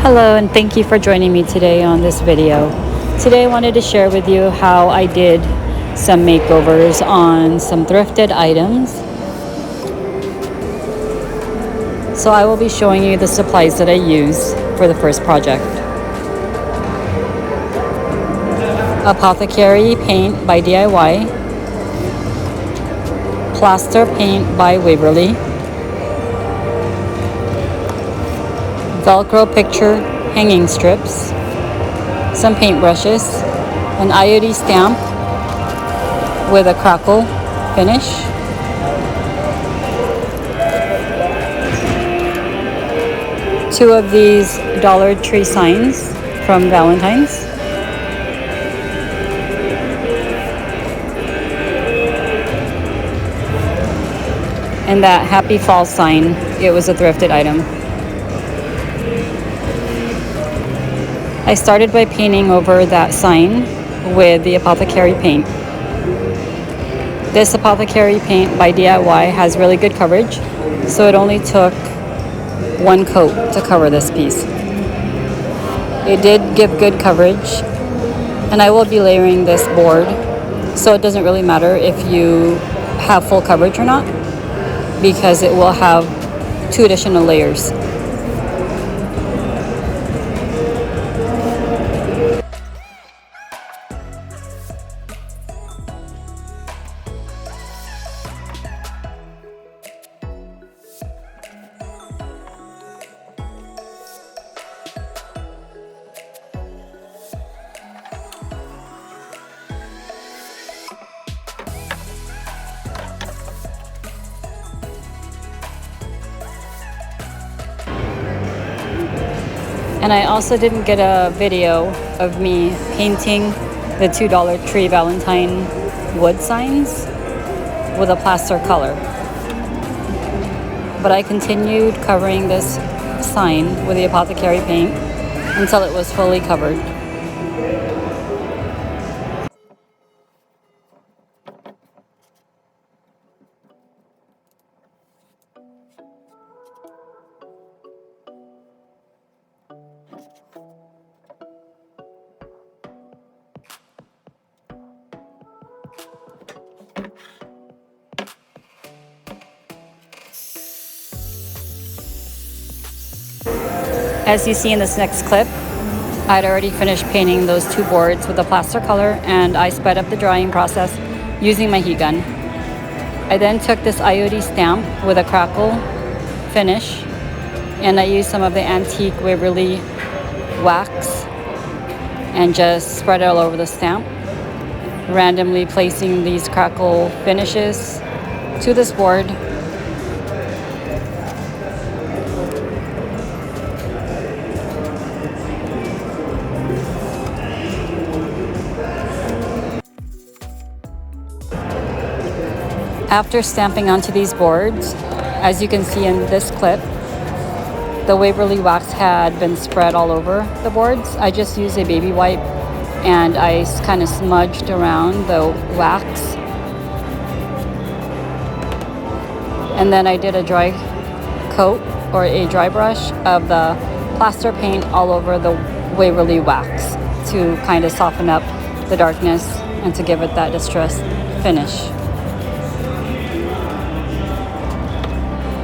Hello, and thank you for joining me today on this video. Today I wanted to share with you how I did some makeovers on some thrifted items. So I will be showing you the supplies that I use for the first project. Apothecary paint by DIY, plaster paint by Waverly, Velcro picture hanging strips, some paintbrushes, an IOD stamp with a crackle finish, two of these Dollar Tree signs from Valentine's, and that Happy Fall sign. It was a thrifted item. I started by painting over that sign with the Apothecary paint. This Apothecary paint by DIY has really good coverage, so it only took one coat to cover this piece. It did give good coverage, and I will be layering this board, so it doesn't really matter if you have full coverage or not, because it will have 2 additional layers. And I also didn't get a video of me painting the $2 Dollar Tree Valentine wood signs with a plaster color. But I continued covering this sign with the Apothecary paint until it was fully covered. As you see in this next clip, I'd already finished painting those 2 boards with a plaster color, and I sped up the drying process using my heat gun. I then took this IOD stamp with a crackle finish, and I used some of the antique Waverly wax and just spread it all over the stamp, randomly placing these crackle finishes to this board. After stamping onto these boards, as you can see in this clip, the Waverly wax had been spread all over the boards. I just used a baby wipe and I kind of smudged around the wax. And then I did a dry coat or a dry brush of the plaster paint all over the Waverly wax to kind of soften up the darkness and to give it that distressed finish.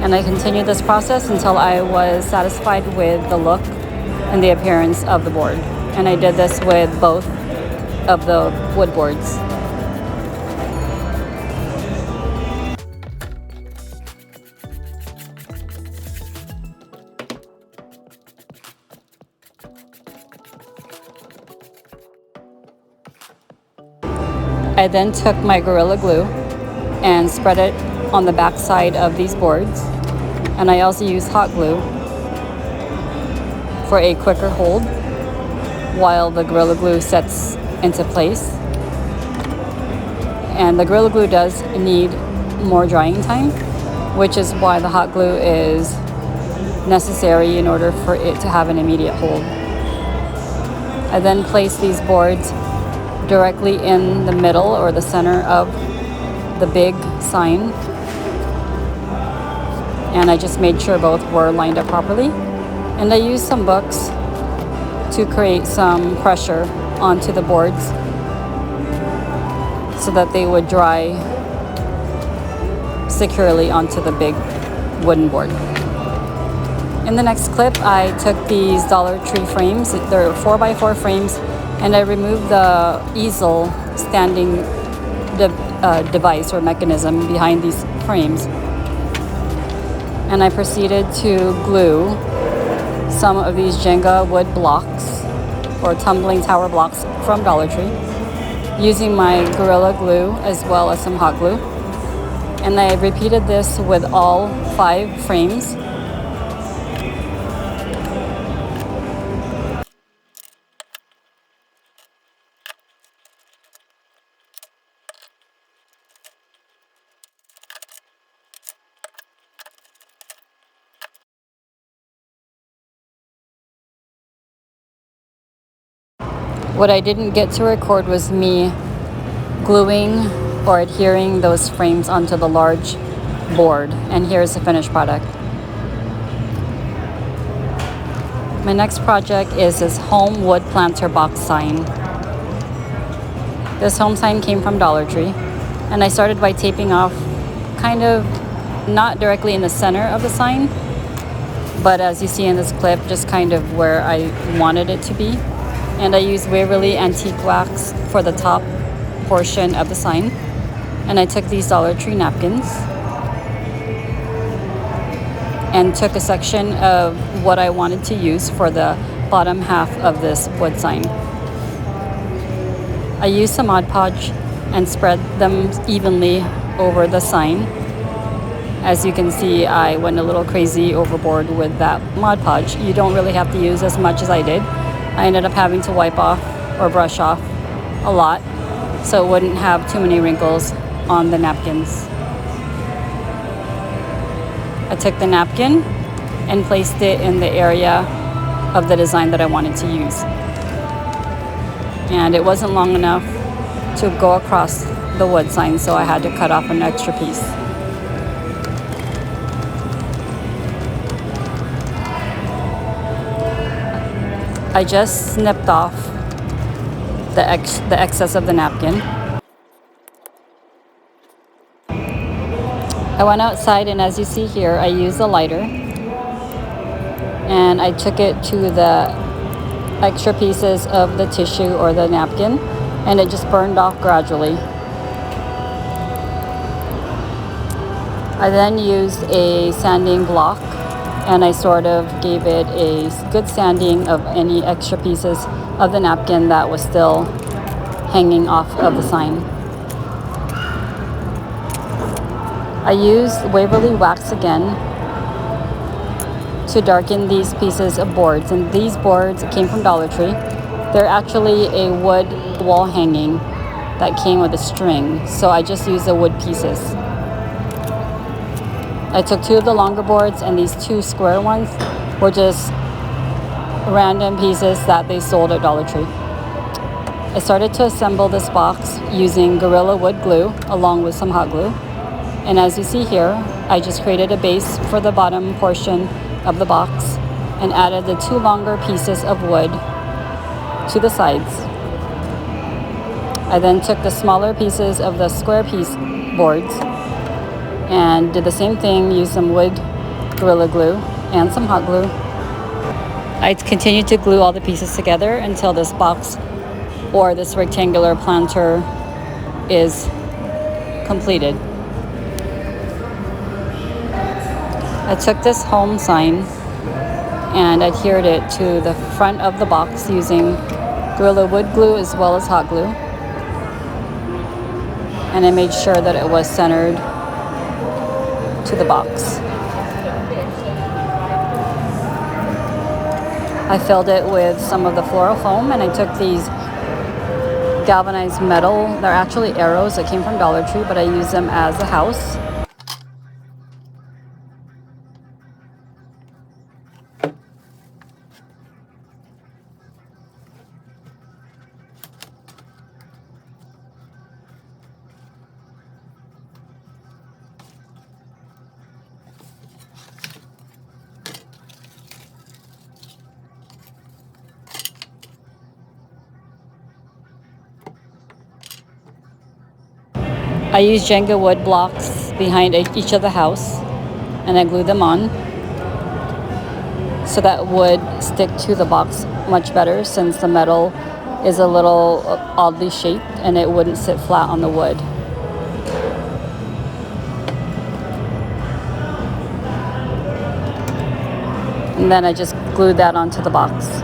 And I continued this process until I was satisfied with the look and the appearance of the board. And I did this with both of the wood boards. I then took my Gorilla Glue and spread it on the back side of these boards, and I also use hot glue for a quicker hold while the Gorilla Glue sets into place. And the Gorilla Glue does need more drying time, which is why the hot glue is necessary in order for it to have an immediate hold. I then place these boards directly in the middle or the center of the big sign, and I just made sure both were lined up properly. And I used some books to create some pressure onto the boards so that they would dry securely onto the big wooden board. In the next clip, I took these Dollar Tree frames. They're 4x4 frames, and I removed the easel standing device or mechanism behind these frames. And I proceeded to glue some of these Jenga wood blocks or tumbling tower blocks from Dollar Tree using my Gorilla Glue as well as some hot glue. And I repeated this with all 5 frames. What I didn't get to record was me gluing or adhering those frames onto the large board. And here's the finished product. My next project is this home wood planter box sign. This home sign came from Dollar Tree, and I started by taping off kind of not directly in the center of the sign, but as you see in this clip, just kind of where I wanted it to be. And I used Waverly Antique Wax for the top portion of the sign. And I took these Dollar Tree napkins and took a section of what I wanted to use for the bottom half of this wood sign. I used some Mod Podge and spread them evenly over the sign. As you can see, I went a little crazy overboard with that Mod Podge. You don't really have to use as much as I did. I ended up having to wipe off or brush off a lot so it wouldn't have too many wrinkles on the napkins. I took the napkin and placed it in the area of the design that I wanted to use. And it wasn't long enough to go across the wood sign, so I had to cut off an extra piece. I just snipped off the excess of the napkin. I went outside, and as you see here, I used a lighter and I took it to the extra pieces of the tissue or the napkin, and it just burned off gradually. I then used a sanding block and I sort of gave it a good sanding of any extra pieces of the napkin that was still hanging off of the sign. I used Waverly Wax again to darken these pieces of boards, and these boards came from Dollar Tree. They're actually a wood wall hanging that came with a string, so I just used the wood pieces. I took 2 of the longer boards, and these 2 square ones were just random pieces that they sold at Dollar Tree. I started to assemble this box using Gorilla Wood glue along with some hot glue. And as you see here, I just created a base for the bottom portion of the box and added the 2 longer pieces of wood to the sides. I then took the smaller pieces of the square piece boards and did the same thing, used some wood Gorilla Glue and some hot glue. I continued to glue all the pieces together until this box or this rectangular planter is completed. I took this home sign and adhered it to the front of the box using Gorilla Wood glue as well as hot glue. And I made sure that it was centered to the box. I filled it with some of the floral foam, and I took these galvanized metal. They're actually arrows that came from Dollar Tree, but I used them as a house. I used Jenga wood blocks behind each of the house, and I glued them on so that would stick to the box much better, since the metal is a little oddly shaped and it wouldn't sit flat on the wood. And then I just glued that onto the box.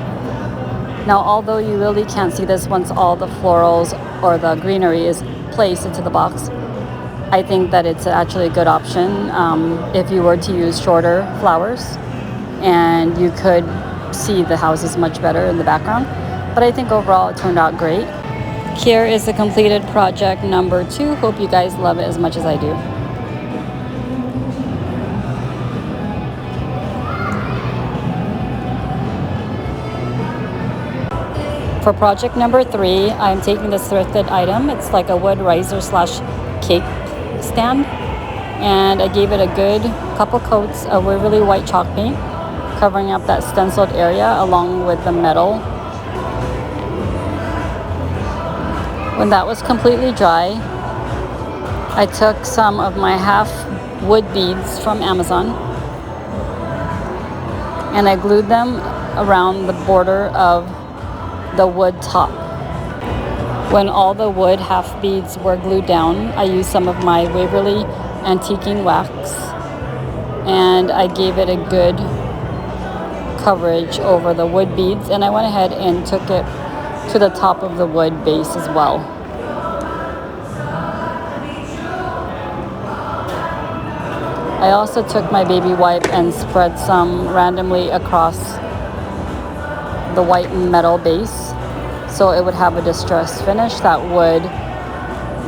Now, although you really can't see this once all the florals or the greenery is placed into the box, I think that it's actually a good option if you were to use shorter flowers, and you could see the houses much better in the background. But I think overall it turned out great. Here is the completed project number 2. Hope you guys love it as much as I do. For project number 3, I'm taking this thrifted item. It's like a wood riser slash cake stand, and I gave it a good couple coats of really white chalk paint, covering up that stenciled area along with the metal. When that was completely dry, I took some of my half wood beads from Amazon and I glued them around the border of the wood top. When all the wood half beads were glued down, I used some of my Waverly antiquing wax and I gave it a good coverage over the wood beads, and I went ahead and took it to the top of the wood base as well. I also took my baby wipe and spread some randomly across the white metal base so it would have a distressed finish that would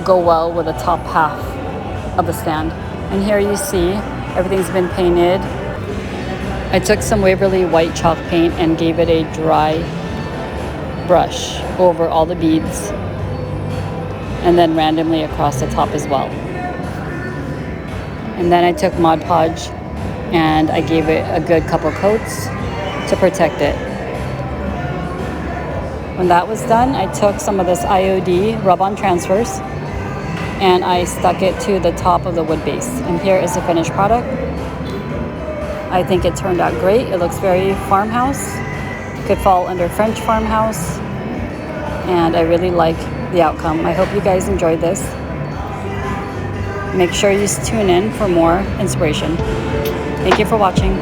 go well with the top half of the stand. And here you see everything's been painted. I took some Waverly white chalk paint and gave it a dry brush over all the beads and then randomly across the top as well. And then I took Mod Podge and I gave it a good couple coats to protect it. When that was done, I took some of this IOD rub-on transfers and I stuck it to the top of the wood base. And here is the finished product. I think it turned out great. It looks very farmhouse. Could fall under French farmhouse. And I really like the outcome. I hope you guys enjoyed this. Make sure you tune in for more inspiration. Thank you for watching.